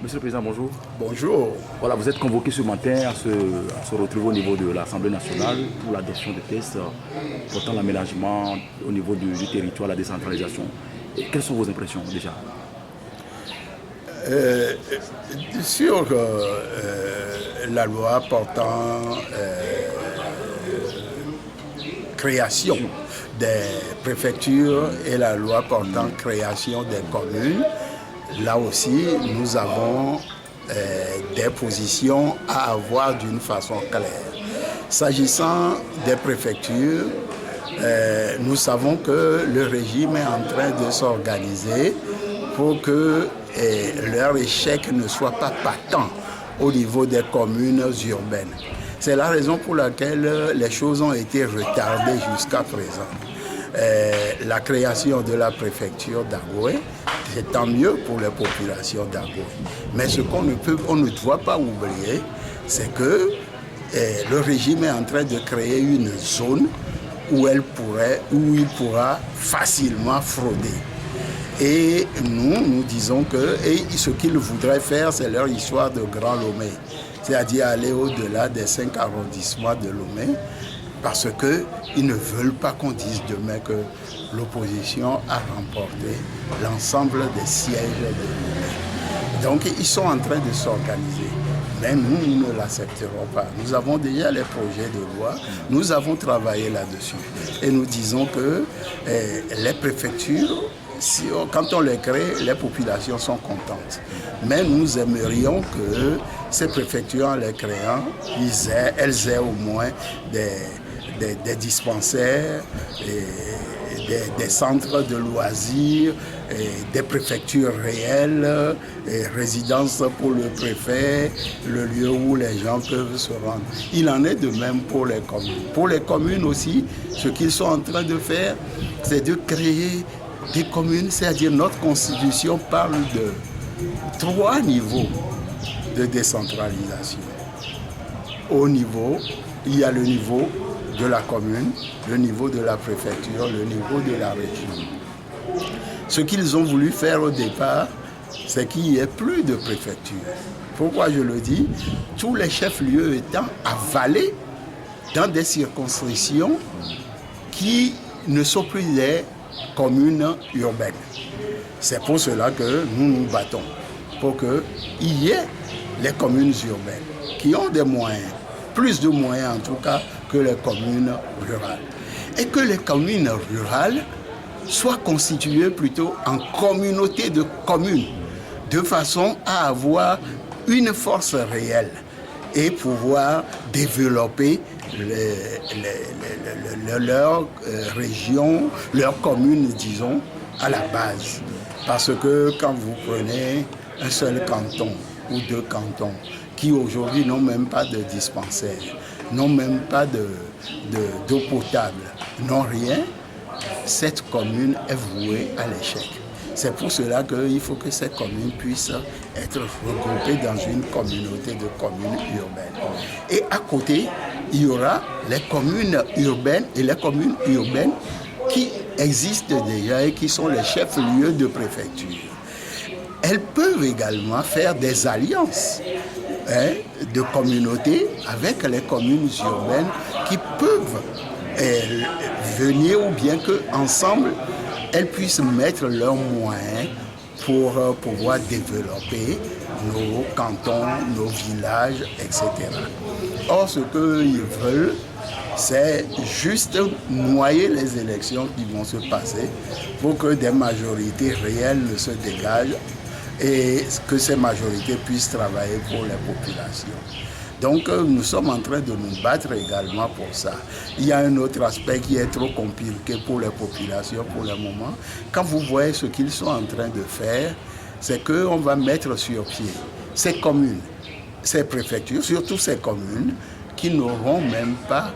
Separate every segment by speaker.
Speaker 1: Monsieur le Président, bonjour.
Speaker 2: Bonjour.
Speaker 1: Voilà, vous êtes convoqué ce matin à se retrouver au niveau de l'Assemblée nationale pour l'adoption de textes portant l'aménagement au niveau du territoire, la décentralisation. Et quelles sont vos impressions déjà?
Speaker 2: Sur la loi portant création des préfectures et la loi portant création des communes, là aussi, nous avons des positions à avoir d'une façon claire. S'agissant des préfectures, nous savons que le régime est en train de s'organiser pour que leur échec ne soit pas patent au niveau des communes urbaines. C'est la raison pour laquelle les choses ont été retardées jusqu'à présent. La création de la préfecture d'Agoé, c'est tant mieux pour les populations d'Agoé. Mais ce qu'on ne doit pas oublier, c'est que le régime est en train de créer une zone où il pourra facilement frauder. Et nous disons que ce qu'ils voudraient faire, c'est leur histoire de Grand Lomé, c'est-à-dire aller au-delà des 5 arrondissements de Lomé, parce qu'ils ne veulent pas qu'on dise demain que l'opposition a remporté l'ensemble des sièges de Lomé. Donc ils sont en train de s'organiser. Mais nous ne l'accepterons pas. Nous avons déjà les projets de loi, nous avons travaillé là-dessus. Et nous disons que les préfectures, quand on les crée, les populations sont contentes. Mais nous aimerions que ces préfectures, en les créant, elles aient au moins des dispensaires, des centres de loisirs, des préfectures réelles, résidences pour le préfet, le lieu où les gens peuvent se rendre. Il en est de même pour les communes. Pour les communes aussi, ce qu'ils sont en train de faire, c'est de créer des communes, c'est-à-dire notre constitution parle de 3 niveaux de décentralisation. Au niveau, il y a le niveau de la commune, le niveau de la préfecture, le niveau de la région. Ce qu'ils ont voulu faire au départ, c'est qu'il n'y ait plus de préfecture. Pourquoi je le dis? Tous les chefs-lieux étant avalés dans des circonscriptions qui ne sont plus des communes urbaines. C'est pour cela que nous nous battons, pour qu'il y ait les communes urbaines qui ont des moyens, plus de moyens en tout cas que les communes rurales. Et que les communes rurales soient constituées plutôt en communautés de communes, de façon à avoir une force réelle et pouvoir développer leur région, leur commune, disons, à la base. Parce que quand vous prenez un seul canton ou 2 cantons qui aujourd'hui n'ont même pas de dispensaire, n'ont même pas d'eau potable, n'ont rien, cette commune est vouée à l'échec. C'est pour cela qu'il faut que ces communes puissent être regroupées dans une communauté de communes urbaines. Et à côté, il y aura les communes urbaines et les communes urbaines qui existent déjà et qui sont les chefs-lieux de préfecture. Elles peuvent également faire des alliances de communautés avec les communes urbaines qui peuvent venir ou bien qu'ensemble, elles puissent mettre leurs moyens pour pouvoir développer nos cantons, nos villages, etc. Or, ce qu'ils veulent, c'est juste noyer les élections qui vont se passer pour que des majorités réelles ne se dégagent et que ces majorités puissent travailler pour les populations. Donc nous sommes en train de nous battre également pour ça. Il y a un autre aspect qui est trop compliqué pour les populations pour le moment. Quand vous voyez ce qu'ils sont en train de faire, c'est qu'on va mettre sur pied ces communes, ces préfectures, surtout ces communes qui n'auront même pas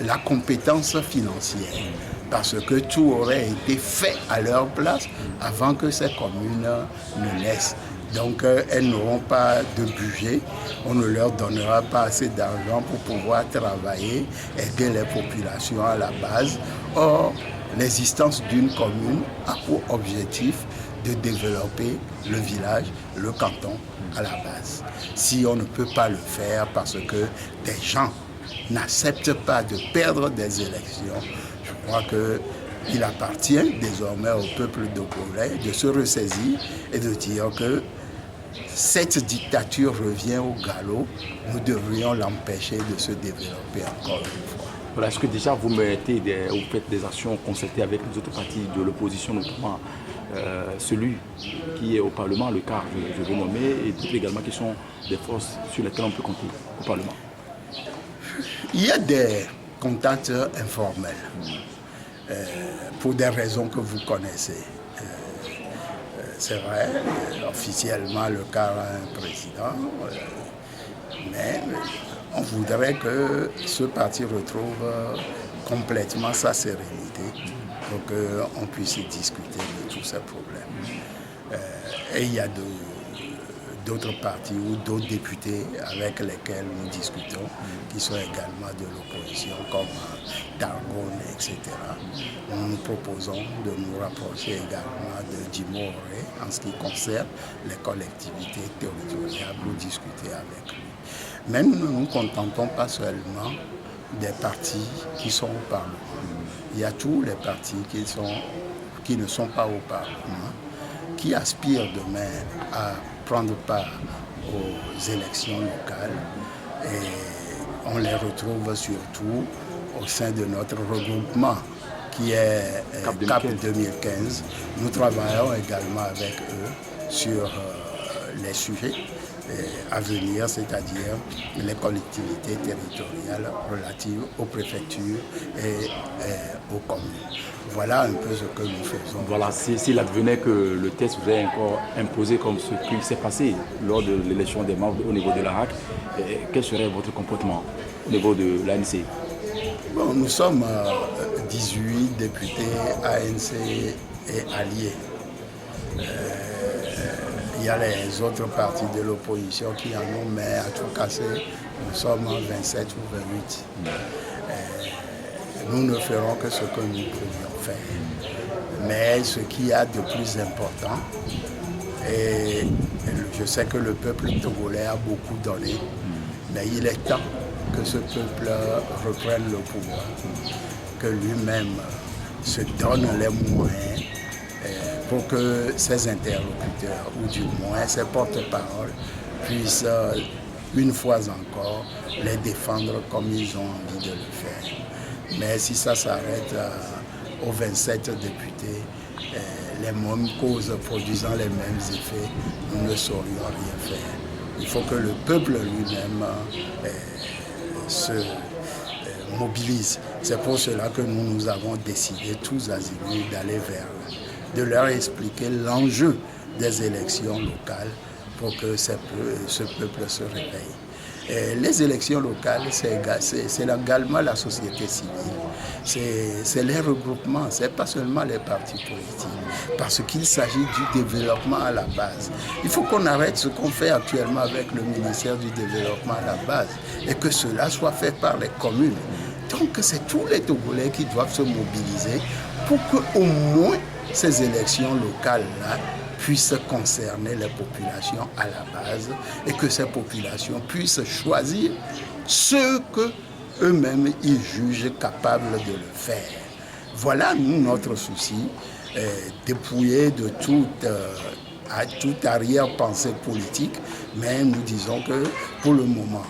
Speaker 2: la compétence financière. Parce que tout aurait été fait à leur place avant que ces communes ne naissent. Donc elles n'auront pas de budget, on ne leur donnera pas assez d'argent pour pouvoir travailler, aider les populations à la base. Or, l'existence d'une commune a pour objectif de développer le village, le canton à la base. Si on ne peut pas le faire parce que des gens n'acceptent pas de perdre des élections, je crois qu'il appartient désormais au peuple togolais de se ressaisir et de dire que cette dictature revient au galop, nous devrions l'empêcher de se développer encore une fois.
Speaker 1: Voilà, est-ce que déjà vous faites des actions concertées avec les autres partis de l'opposition, notamment celui qui est au Parlement, le CAR, je vais nommer, et d'autres également qui sont des forces sur lesquelles on peut compter au Parlement?
Speaker 2: Il y a des contacts informels, pour des raisons que vous connaissez. C'est vrai, officiellement le CAR a un président, mais on voudrait que ce parti retrouve complètement sa sérénité pour qu'on puisse discuter de tous ces problèmes. Et il y a d'autres partis ou d'autres députés avec lesquels nous discutons, qui sont également de l'opposition, comme Targon, etc. Nous proposons de nous rapprocher également de Djimoré en ce qui concerne les collectivités territoriales pour discuter avec lui. Mais nous ne nous contentons pas seulement des partis qui sont au Parlement. Il y a tous les partis qui ne sont pas au Parlement, qui aspirent demain à prendre part aux élections locales, et on les retrouve surtout au sein de notre regroupement qui est CAP 2015. Nous travaillons également avec eux sur les sujets à venir, c'est-à-dire les collectivités territoriales relatives aux préfectures et aux communes. Voilà un peu ce que nous faisons.
Speaker 1: Voilà, s'il advenait que le test vous ait encore imposé comme ce qui s'est passé lors de l'élection des membres au niveau de la RAC, quel serait votre comportement au niveau de l'ANC?
Speaker 2: Bon, nous sommes 18 députés ANC et alliés. Il y a les autres partis de l'opposition qui en ont, mais à tout casser, nous sommes en 27 ou 28. Nous ne ferons que ce que nous pouvions faire. Mais ce qu'il y a de plus important, et je sais que le peuple togolais a beaucoup donné, mais il est temps que ce peuple reprenne le pouvoir, que lui-même se donne les moyens pour que ses interlocuteurs, ou du moins ses porte-paroles, puissent une fois encore les défendre comme ils ont envie de le faire. Mais si ça s'arrête aux 27 députés, les mêmes causes produisant les mêmes effets, nous ne saurions rien faire. Il faut que le peuple lui-même se mobilise. C'est pour cela que nous avons décidé tous azimuts d'aller vers eux, de leur expliquer l'enjeu des élections locales pour que ce peuple se réveille. Et les élections locales, c'est également la société civile, c'est les regroupements, c'est pas seulement les partis politiques, parce qu'il s'agit du développement à la base. Il faut qu'on arrête ce qu'on fait actuellement avec le ministère du développement à la base et que cela soit fait par les communes. Donc c'est tous les Togolais qui doivent se mobiliser pour qu'au moins ces élections locales-là puissent concerner les populations à la base et que ces populations puissent choisir ceux que eux-mêmes ils jugent capables de le faire. Voilà nous notre souci, dépouillé de toute arrière-pensée politique, mais nous disons que pour le moment,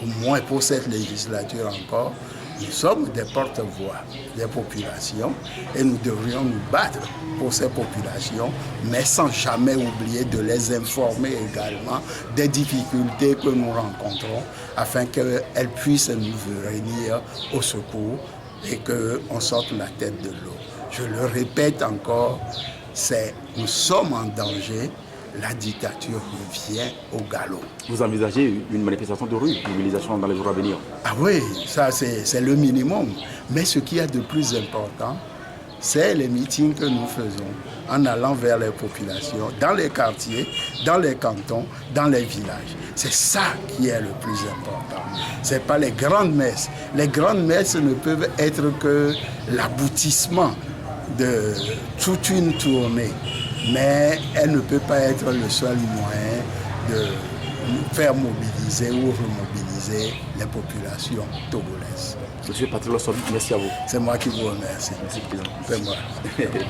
Speaker 2: au moins pour cette législature encore, nous sommes des porte-voix des populations et nous devrions nous battre pour ces populations, mais sans jamais oublier de les informer également des difficultés que nous rencontrons afin qu'elles puissent nous venir au secours et qu'on sorte la tête de l'eau. Je le répète encore, nous sommes en danger. La dictature revient au galop.
Speaker 1: Vous envisagez une manifestation de rue, une mobilisation dans les jours à venir?
Speaker 2: Ah oui, ça c'est le minimum. Mais ce qui est de plus important, c'est les meetings que nous faisons en allant vers les populations, dans les quartiers, dans les cantons, dans les villages. C'est ça qui est le plus important. Ce n'est pas les grandes messes. Les grandes messes ne peuvent être que l'aboutissement de toute une tournée. mais elle ne peut pas être le seul moyen de faire mobiliser ou remobiliser les populations togolaises.
Speaker 1: Monsieur Patrick Lawson, merci à vous.
Speaker 2: C'est moi qui vous remercie.
Speaker 1: Merci, Président.
Speaker 2: C'est moi.